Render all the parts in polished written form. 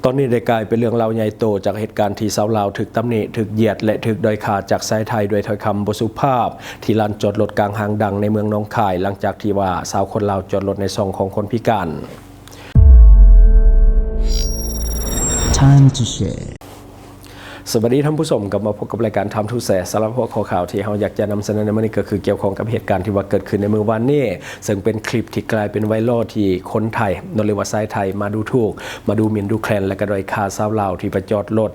ตอนนี้ได้กลายเป็นเรื่องราวใหญ่โตจากเหตุการณ์ที่สาวลาวถูกตำหนิถูกเหยียดและถูกด้อยค่าจากชายไทยด้วยถ้อยคำบ่สุภาพที่ลานจอดรถกลางห้างดังในเมืองหนองคายหลังจากที่ว่าสาวคนลาวจอดรถในซองของคนพิการ Time to shareสวัสดีท่านผู้ชมกลับมาพบกับรายการทำทุกแสสารพัดข่าวที่เราอยากจะนำเสนอในวันนี้ก็คือเกี่ยวข้องกับเหตุการณ์ที่ว่าเกิดขึ้นในเมื่อวานนี้ซึ่งเป็นคลิปที่กลายเป็นไวรัลที่คนไทยนริวัฒน์ไทยมาดูถูกมาดูหมิ่นดูแคลนและก็โดยคาสาวลาวที่ประจอดรถ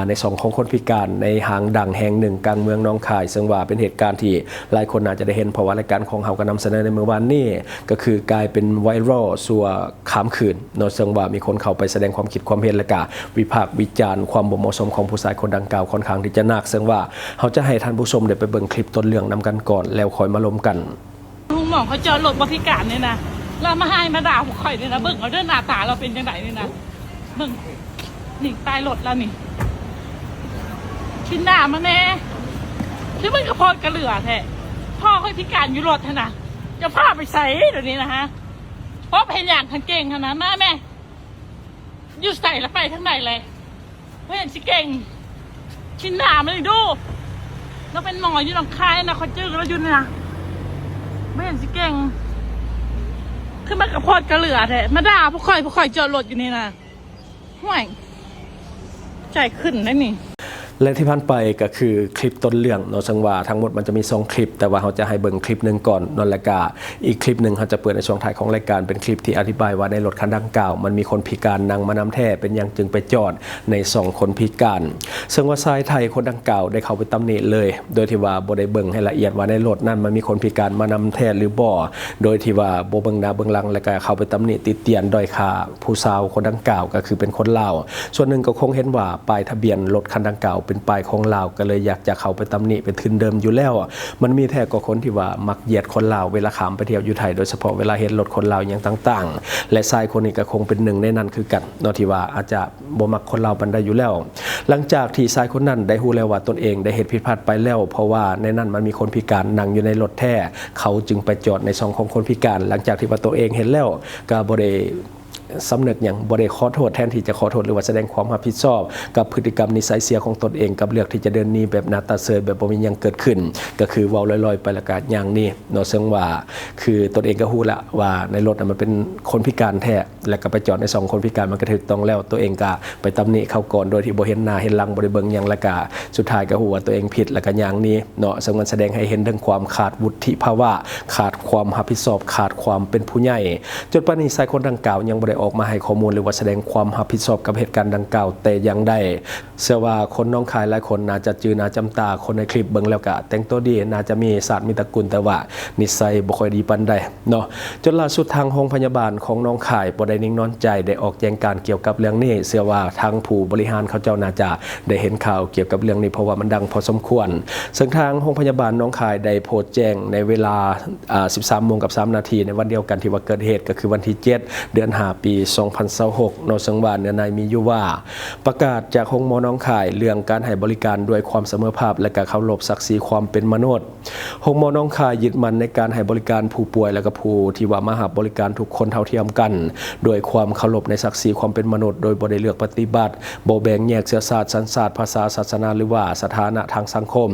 ในซองของคนพิการในห้างดังแห่งหนึ่งกลางเมืองหนองคายซึ่งว่าเป็นเหตุการณ์ที่หลายคนอาจจะได้เห็นเพราะว่ารายการของเราก็นำเสนอในเมื่อวานนี้ก็คือกลายเป็นไวรัลสัวข้ามคืนโดยซึ่งว่ามีคนเข้าไปแสดงความคิดความเห็นและก็วิพากษ์วิจารณ์ความบ่เหมาะสมของผู้ชายคนดังกล่าวค่อนข้างที่จะหนักซึ่งว่าเขาจะให้ท่านผู้ชมได้ไปเบิ่งคลิปต้นเรื่องนำกันก่อนแล้วคอยมาล้มกันลุงหมองเขาเจอรถบริการเนี่ยนะเรามาให้มาด่าหัวข่อยเนี่ยนะเบิ่งเอาเรื่องหน้าตาเราเป็นยังไงเนี่ยนะเบิ่งนี่ตายรถแล้วนี่ชิ้นหน้ามาแน่ที่มันกระพอดกระเหลือแท้พ่อเขาพิการอยู่รถนะจะพาไปใส่เดี๋ยวนี้นะฮะเพราะเพนอย่างทันเก่งขนาดนั้นแม่อยู่ใส่แล้วไปทั้งไหนเลยเพราะอย่างสิเก่งชิ้นหน้ามาเลยดูเราเป็นหมออยู่หนองคายนะเขาจื้อเราอยู่เนี่ยไม่เห็นสิเก่งคือมันกระพอดกระเหลือแท้มาด่าพวกข่อยจอดรถอยู่นี่นะห่วยใจขึ้นได้นี่และที่ผ่านไปก็คือคลิปต้นเรื่องเนาะซึ่งว่าทั้งหมดมันจะมี2คลิปแต่ว่าเขาจะให้เบิ่งคลิปหนึ่งก่อนนอนรายการอีกคลิปหนึ่งเขาจะเปิดในช่วงท้ายของรายการเป็นคลิปที่อธิบายว่าในรถคันดังกล่าวมันมีคนพิการนั่งมานำแท้เป็นอย่างจึงไปจอดใน2คนพิการซึ่งว่าชายไทยคนดังกล่าวได้เข้าไปตำหนิเลยโดยที่ว่าบ่ได้เบิ่งให้ละเอียดว่าในรถนั้นมันมีคนพิการมานำแท้หรือบ่โดยที่ว่าบ่เบิ่งหน้าเบิ่งหลังแล้วก็เข้าไปตำหนิติเตียนด้อยค่าผู้สาวคนดังกล่าวก็คือเป็นคนลาวส่วนหนึ่งก็คงเห็นว่าป้ายทะเบียนรถคันดังกล่าวเป็นป้ายของลาวก็เลยอยากจะเข้าไปตำหนิเป็นทุนเดิมอยู่แล้วมันมีแท้ก็คนที่ว่ามักเหยียดคนลาวเวลาขามไปเที่ยวอยู่ไทยโดยเฉพาะเวลาเห็นรถคนลาวอย่างต่างๆและชายคนนี้ก็คงเป็นหนึ่งในนั้นคือกันเนาะที่ว่าอาจจะบ่มักคนลาวปานใดอยู่แล้วหลังจากที่ชายคนนั้นได้ฮู้แล้วว่าตนเองได้เฮ็ดผิดพลาดไปแล้วเพราะว่าในนั้นมันมีคนพิการนั่งอยู่ในรถแท้เขาจึงไปจอดในซองของคนพิการหลังจากที่ว่าตัวเองเห็นแล้วก็บ่ได้สำนึกอย่างบ่ได้ขอโทษแทนที่จะขอโทษหรือว่าแสดงความรับผิดชอบกับพฤติกรรมนิสัยเสียของตนเองกับเลือกที่จะเดินหนีแบบหน้าตาเสยแบบบ่มีหยังเกิดขึ้นก็คือเว้าลอยๆไปละกาอย่างนี้เนาะซึ่งว่าคือตนเองก็ฮู้ละว่าในรถมันเป็นคนพิการแท้แล้วก็ไปจอดใน2คนพิการมันก็ถูกต้องแล้วตัวเองก็ไปตำหนิเขาก่อนโดยที่บ่เห็นหน้าเห็นหลังบ่ได้เบิ่งหยังแล้วก็สุดท้ายก็ฮู้ว่าตัวเองผิดแล้วก็อย่างนี้เนาะซึ่งมันแสดงให้เห็นถึงความขาดวุฒิภาวะขาดความรับผิดชอบขาดความเป็นผู้ใหญ่จนป่านนี้ชายคนดังกล่าวยังบ่ได้ออกมาให้ข้อมูลว่าแสดงความรับผิดชอบกับเหตุการณ์ดังกล่าวแต่ยังได้เชื่อว่าคนน้องคายหลายคนน่าจะจือน่าจำตาคนในคลิปเบิ่งแล้วก็แต่งตัวดีน่าจะมีศาสตร์มีตระกูลแต่ว่านิสัยบ่ค่อยดีปานใดเนาะจนล่าสุดทางโรงพยาบาลของน้องคายบ่ได้นิ่งนอนใจได้ออกแจ้งการเกี่ยวกับเรื่องนี้เชื่อว่าทางผู้บริหารเขาเจ้าน่าจะได้เห็นข่าวเกี่ยวกับเรื่องนี้เพราะว่ามันดังพอสมควรซึ่งทางโรงพยาบาลน้องคายได้โพสต์แจ้งในเวลา 13:03 นาทีในวันเดียวกันที่ว่าเกิดเหตุก็คือวันที่7เดือน5ปี2026นสังวานเนื้อในมีอยู่ว่าประกาศจากโรงหมอน้องคายเรื่องการให้บริการด้วยความเสมอภาคและการเคารพศักดิ์ศรีความเป็นมนุษย์โรงหมอน้องคายยึดมั่นในการให้บริการผู้ป่วยและก็ผู้ที่ว่ามาหาบริการทุกคนเท่าเทียมกันโดยความเคารพในศักดิ์ศรีความเป็นมนุษย์โดยบ่ได้เลือกปฏิบัติบ่แบ่งแยกเชื้อชาติสัญชาติภาษาศาสนาหรือว่าสถานะทางสังคม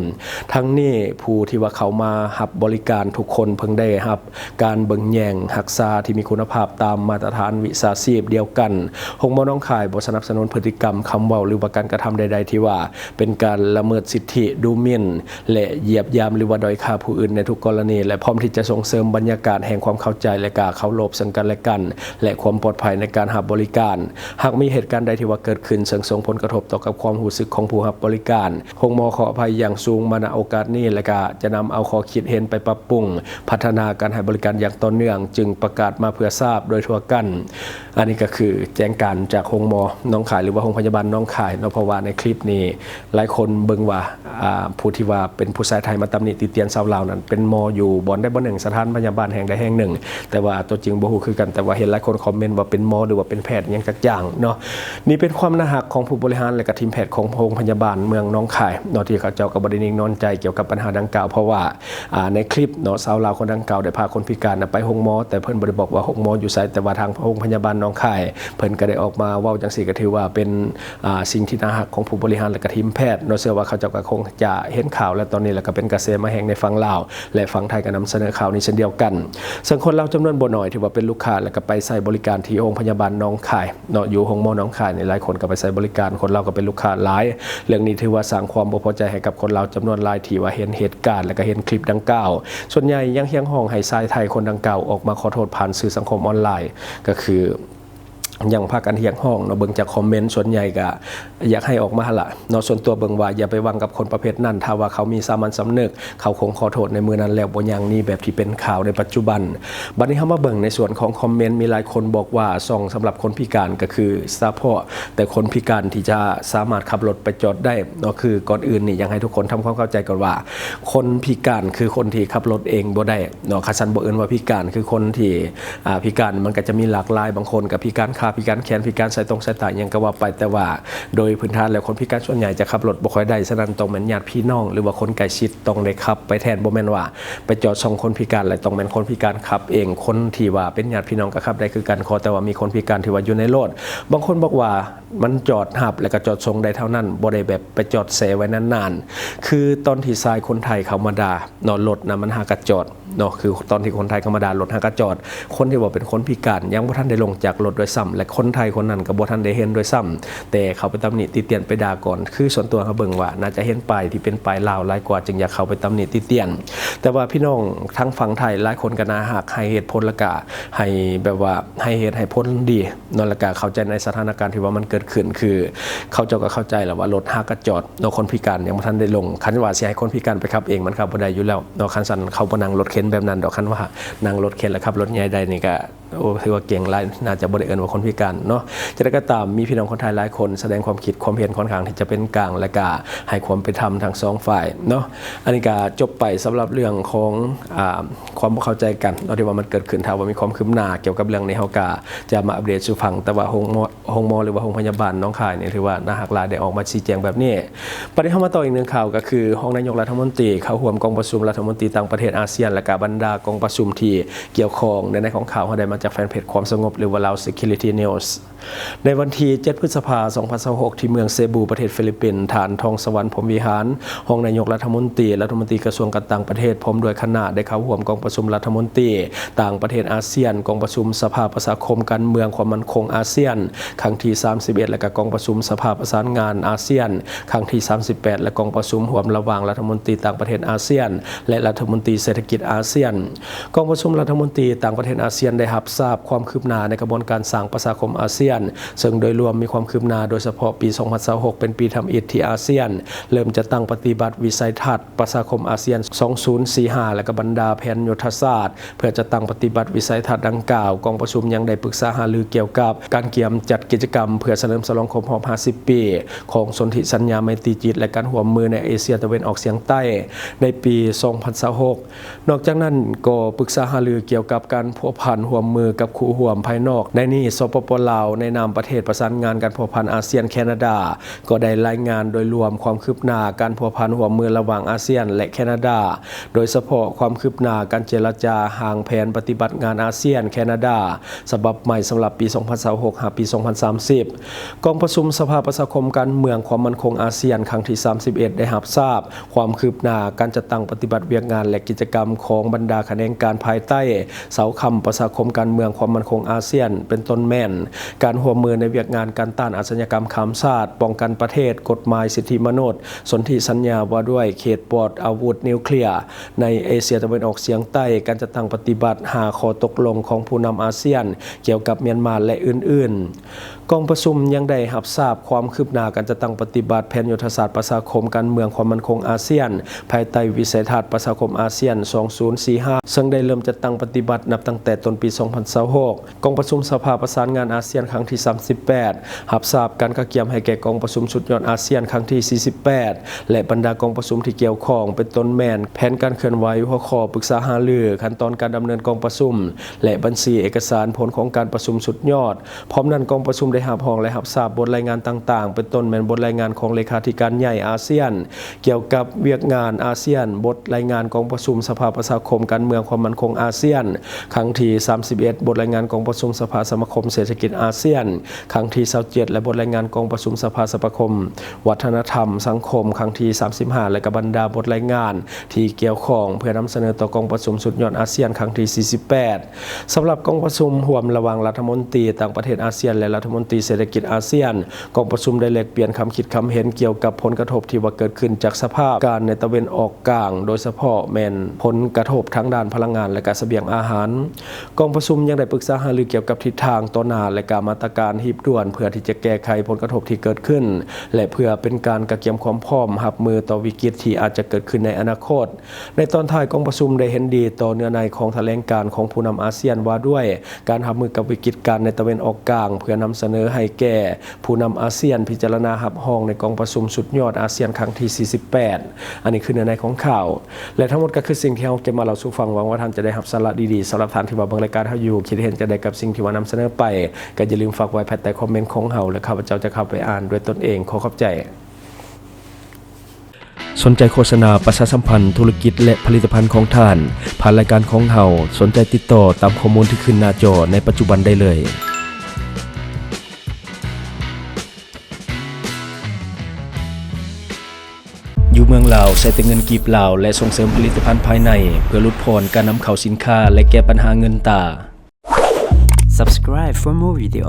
ทั้งนี้ผู้ที่ว่าเขามารับบริการทุกคนเพิ่งได้รับการเบิ่งแยงรักษาที่มีคุณภาพตามมาตรฐานวิชาชีพเดียวกันโรงหมอน้องคายบ่สนับสนุนพฤติกรรมคำเว้าหรือว่าการกระทำใดๆที่ว่าเป็นการละเมิดสิทธิดูหมิ่นและเหยียบย่ำหรือว่าด้อยค่าผู้อื่นในทุกกรณีและพร้อมที่จะส่งเสริมบรรยากาศแห่งความเข้าใจและการเคารพซึ่งกันและกันและความปลอดภัยในการรับบริการหากมีเหตุการณ์ใดที่ว่าเกิดขึ้นซึ่งส่งผลกระทบต่อกับความรู้สึกของผู้รับบริการโรงหมอขออภัยอย่างสูงมาณโอกาสนี้และก็จะนำเอาข้อคิดเห็นไปปรับปรุงพัฒนาการให้บริการอย่างต่อเนื่องจึงประกาศมาเพื่อทราบโดยทั่วกันอันนี้ก็คือแจ้งการจากโรงหมอน้องคายหรือว่าโรงพยาบาลน้องคายเนาะเพราะว่าในคลิปนี้หลายคนเบิ่งว่าผู้ที่ว่าเป็นผู้ชายไทยมาตำหนิติเตียนชาวลาวนั้นเป็นหมออยู่บ่อนได้บ่หนึ่งสถานพยาบาลแห่งใดแห่งหนึ่งแต่ว่าตัวจริงบ่ฮู้คือกันแต่ว่าเห็นหลายคนคอมเมนต์ว่าเป็นหมอหรือว่าเป็นแพทย์อย่างจักอย่างเนาะนี่เป็นความน่ารักของผู้บริหารและก็ทีมแพทย์ของโรงพยาบาลเมืองน้องคายเนาะที่เขาเจ้าก็บ่ได้นิ่งนอนใจเกี่ยวกับปัญหาดังกล่าวเพราะว่าในคลิปเนาะชาวลาวคนดังกล่าวได้พาคนพิการไปโรงหมอแต่เพิ่นบ่ได้บอกว่าโรงหมออยู่ไสแต่ว่าทางโรงพยา าบาลหนองคายเพิ่นก็ได้ออกมาเว้าจังซี่ก็ถือว่าเป็นสิ่งที่น่าฮักของผู้บริหารและก็ทีมแพทย์เนาะเชื่อว่าเขาเจ้าก็คงจะเห็นข่าวและตอนนี้แล้วก็เป็นกระแสมาแห่งในฝั่งลาวและฝั่งไทยก็นำเสนอข่าวนี้เช่นเดียวกันซึ่งคนลาวจำนวนบ่น้อยถือว่าเป็นลูกค้าแล้วก็ไปใช้บริการที่โรงพยาบาลหนองคายเนาะอยู่โรงหมอหนองคายในหลายคนก็ไปใช้บริการคนลาวก็เป็นลูกค้าหลายเรื่องนี้ถือว่าสร้างความบ่พอใจให้กับคนลาวจำนวนหลายที่ว่าเห็นเหตุการณ์และก็เห็นคลิปดังกล่าวส่วนใหญ่ยังเฮียงห้องให้ชายไทยคนดังกล่าวออกมาขอโทษผ่านสื่อสังคมออนไลน์ก็คือยังพากันเฮียงห้องเนาะเบิ่งจากคอมเมนต์ส่วนใหญ่ก็อยากให้ออกมาละเนาะส่วนตัวเบิ่งว่าอย่าไปหวังกับคนประเภทนั้นถ้าว่าเขามีสามัญสำนึกเขาคงขอโทษในมือนั้นแล้วบ่ยังนี่แบบที่เป็นข่าวในปัจจุบันบัดนี้เฮามาเบิ่งในส่วนของคอมเมนต์มีหลายคนบอกว่าส่องสำหรับคนพิการก็คือซัพพอร์ตแต่คนพิการที่จะสามารถขับรถไปจอดได้เนาะคือก่อนอื่นนี่ยังให้ทุกคนทำความเข้าใจก่อนว่าคนพิการคือคนที่ขับรถเองบ่ได้เนาะคันบ่เอิ้นว่าพิการคือคนที่พิการมันก็จะมีหลากหลายบางคนก็พิการขาพิการแขนพิการสายตรงสายตายังก็ว่าไปแต่ว่าโดยพื้นฐานแล้วคนพิการส่วนใหญ่จะขับรถบ่ค่อยได้ฉะนั้นต้องแม่นญาติพี่น้องหรือว่าคนใกล้ชิดต้องได้ขับไปแทนบ่แม่นว่าไปจอดส่งคนพิการแล้วต้องแม่นคนพิการขับเองคนที่ว่าเป็นญาติพี่น้องก็ขับได้คือกันขอแต่ว่ามีคนพิการที่ว่าอยู่ในรถบางคนบอกว่ามันจอดหับแล้วก็จอดส่งได้เท่านั้นบ่ได้แบบไปจอดแซไว้นานๆคือตอนที่ทรายคนไทยเขามาด่านอนรถนะมันหากระจอดเนาะคือตอนที่คนไทยเขามาด่ารถหากระจอดคนที่บอกเป็นคนพิการยังบ่ทันได้ลงจากรถด้วยซ้ำและคนไทยคนนั้นก็บ่ทันได้เห็นด้วยซ้ำแต่เขาไปตำหนิติเตียนไปด่าก่อนคือส่วนตัวเขาเบิ่งว่าน่าจะเห็นป้ายที่เป็นป้ายลาวหลายกว่าจึงอยากเข้าไปตำหนิติเตียนแต่ว่าพี่น้องทั้งฝั่งไทยหลายคนก็น่าฮักให้เหตุผลและก็ให้แบบว่าให้เหตุให้ผลดีเนาะแล้วก็เข้าใจในสถานการณ์ที่ว่ามันเกิดขึ้นคือเขาเจ้าก็เข้าใจแล้วว่ารถหากระจอดเนาะคนพิการยังบ่ทันได้ลงคันว่าสิให้คนพิการไปขับเองมันขับบ่ได้อยู่แล้วเนาะคันสั่นเขาบ่นั่งรถเข็นแบบนั้นดอกคันว่านั่งรถเข็นแล้วขับรถใหญ่ได้นี่ก็โอ้ถือว่าเก่งหลายน่าจะบ่ได้เอิ้นว่าคนพิการเนาะจะได้ก็ตามมีพี่น้องคนไทยหลายคนแสดงความคิดความเห็นค่อนข้างที่จะเป็นกลางและก็ให้ความเป็นธรรมทั้งสองฝ่ายเนาะอันนี้ก็จบไปสำหรับเรื่องของความบ่เข้าใจกันเนาะที่ว่ามันเกิดขึ้นถ้าว่ามีความคืบหน้าเกี่ยวกับเรื่องนี้เฮาก็จะมาอัปเดตสู่ฟังแต่ว่าโรงหมอหรือว่าโรงพยาบาลน้องคายนี่ถือว่าน่าฮักหลายได้ออกมาชี้แจงแบบนี้ประเด็นเฮามาต่ออีกหนึ่งข่าวก็คือห้องนายกรัฐมนตรีเข้าร่วมกองประชุมรัฐมนตรีต่างประเทศอาเซียนและก็บรรดากองประชุมที่เกี่ยวข้องในของข่าวเฮาได้มาจากแฟนเพจความสงบหรือว่า Lao Security News ในวันที่ 7 พฤษภาคม 2026 ที่เมืองเซบูประเทศฟิลิปปินส์ฐานทองสวรรค์พรหมวิหารห้องนายกรัฐมนตรีกระทรวงการต่างประเทศพร้อมด้วยคณะได้เข้าร่วมกองประชุมรัฐมนตรีต่างประเทศอาเซียนกองประชุมสภาประชาคมการเมืองความมั่นคงอาเซียนครั้งที่ 31 และก็กองประชุมสภาประสานงานอาเซียนครั้งที่ 38 และกองประชุมร่วมระหว่างรัฐมนตรีต่างประเทศอาเซียนและรัฐมนตรีเศรษฐกิจอาเซียนกองประชุมรัฐมนตรีต่างประเทศอาเซียนได้รับทราบความคืบหน้าในกระบวนการสร้างประชาคมอาเซียนซึ่งโดยรวมมีความคืบหน้าโดยเฉพาะปี 2026 เป็นปีทำอิฐที่อาเซียนเริ่มจะตั้งปฏิบัติวิสัยทัศน์ประชาคมอาเซียน 2045 และก็บรรดาแผนยุทธศาสตร์เพื่อจะตั้งปฏิบัติวิสัยทัศน์ดังกล่าวกองประชุมยังได้ปรึกษาหารือเกี่ยวกับการเตรียมจัดกิจกรรมเพื่อเฉลิมฉลองครบรอบ 50 ปีของสนธิสัญญาไมตรีจิตและการร่วมมือในเอเชียตะวันออกเฉียงใต้ในปี 2026 นอกจากนั้นก็ปรึกษาหารือเกี่ยวกับการพัวพันร่วมมือกับคู่ร่วมภายนอกในนี้สปป.ลาวในนามประเทศประสานงานการพัวพันอาเซียนแคนาดาก็ได้รายงานโดยรวมความคืบหน้าการพัวพันร่วมมือระหว่างอาเซียนและแคนาดาโดยเฉพาะความคืบหน้าการเจรจาหางแผนปฏิบัติงานอาเซียนแคนาดาฉบับใหม่สำหรับปี 2026 หาปี 2030 กองประชุมสภาประชาคมการเมืองความมั่นคงอาเซียนครั้งที่ 31 ได้รับทราบความคืบหน้าการจัดตั้งปฏิบัติเวียกงานและกิจกรรมของบรรดาคณะกรรมการภายใต้เสาคำประชาคมการเมืองความมั่นคงอาเซียนเป็นต้นแม่นการร่วมมือในเวียกงานการต้านอาชญากรรมข้ามชาติป้องกันประเทศกฎหมายสิทธิมนุษย์สนธิสัญญาว่าด้วยเขตปลอดอาวุธนิวเคลียร์ในเอเชียตะวันออกเฉียงใต้การจัดตั้งปฏิบัติหาข้อตกลงของผู้นำอาเซียนเกี่ยวกับเมียนมาและอื่นๆกองประชุมยังได้รับทราบความคืบหน้าการจัดตั้งปฏิบัติแผนยุทธศาสตร์ประชาคมการเมืองความมั่นคงอาเซียนภายใต้วิสัยทัศน์ประชาคมอาเซียน 2045 ซึ่งได้เริ่มจัดตั้งปฏิบัตินับตั้งแต่ต้นปี 2026 กองประชุมสภาประสานงานอาเซียนครั้งที่ 38 รับทราบการกระเกียมให้แก่กองประชุมสุดยอดอาเซียนครั้งที่ 48 และบรรดากองประชุมที่เกี่ยวข้องเป็นต้นแม่นแผนการเคลื่อนไหวหัวข้อปรึกษาหารือขั้นตอนการดำเนินกองประชุมและบัญชีเอกสารผลของการประชุมสุดยอดพร้อมนั้นกองประชุมได้ ได้รับรองและรับทราบบทรายงานต่างๆเป็นต้นแม่นบทรายงานของเลขาธิการใหญ่อาเซียนเกี่ยวกับเวียกงานอาเซียนบทรายงานกองประชุมสภาประชาคมการเมืองความมั่นคงอาเซียนครั้งที่31บทรายงานกองประชุมสภาสมาคมเศรษฐกิจอาเซียนครั้งที่27และบทรายงานกองประชุมสภาสมาคมวัฒนธรรมสังคมครั้งที่35และก็บรรดาบทรายงานที่เกี่ยวข้องเพื่อนำเสนอต่อกองประชุมสุดยอดอาเซียนครั้งที่48สำหรับกองประชุมร่วมระหว่างรัฐมนตรีต่างประเทศอาเซียนและรัฐมนตรีเศรษฐกิจอาเซียนกองประชุมได้แลกเปลี่ยนความคิดความเห็นเกี่ยวกับผลกระทบที่ว่าเกิดขึ้นจากสภาพการในตะวันออกกลางโดยเฉพาะแม่นผลกระทบทั้งด้านพลังงานและการเสบียงอาหารกองประชุมยังได้ปรึกษาหารือเกี่ยวกับทิศทางต่อหน้าและการมาตรการรีบด่วนเพื่อที่จะแก้ไขผลกระทบที่เกิดขึ้นและเพื่อเป็นการกระเกียมความพร้อมรับมือต่อวิกฤตที่อาจจะเกิดขึ้นในอนาคตในตอนท้ายกองประชุมได้เห็นดีต่อเนื้อในของแถลงการณ์ของผู้นำอาเซียนว่าด้วยการรับมือกับวิกฤตการณ์ในตะวันออกกลางเพื่อนำเสนอให้แก่ผู้นำอาเซียนพิจารณารับรองในกองประชุมสุดยอดอาเซียนครั้งที่48อันนี้คือเนื้อในของข่าวและทั้งหมดก็คือสิ่งที่เราเก็บมาเล่าสู่ฟังหวังว่าท่านจะได้รับสาระดีๆสำหรับท่านที่ว่าเบิ่งรายการเฮาอยู่คิดเห็นจะได้กับสิ่งที่ว่านำเสนอไปก็อย่าลืมฝากไว้ภายใต้คอมเมนต์ของเฮาและข้าพเจ้าจะเข้าไปอ่านด้วยตนเองขอขอบใจสนใจโฆษณาประชาสัมพันธ์ธุรกิจและผลิตภัณฑ์ของท่านผ่านรายการของเฮาสนใจติดต่อตามข้อมูลที่ขึ้นหน้าจอในปัจจุบันได้เลยอยู่เมืองลาวใช้แต่เงินกีบลาวและส่งเสริมผลิตภัณฑ์ภายในเพื่อลดพรการนำเข้าสินค้าและแก้ปัญหาเงินตา Subscribe for more video.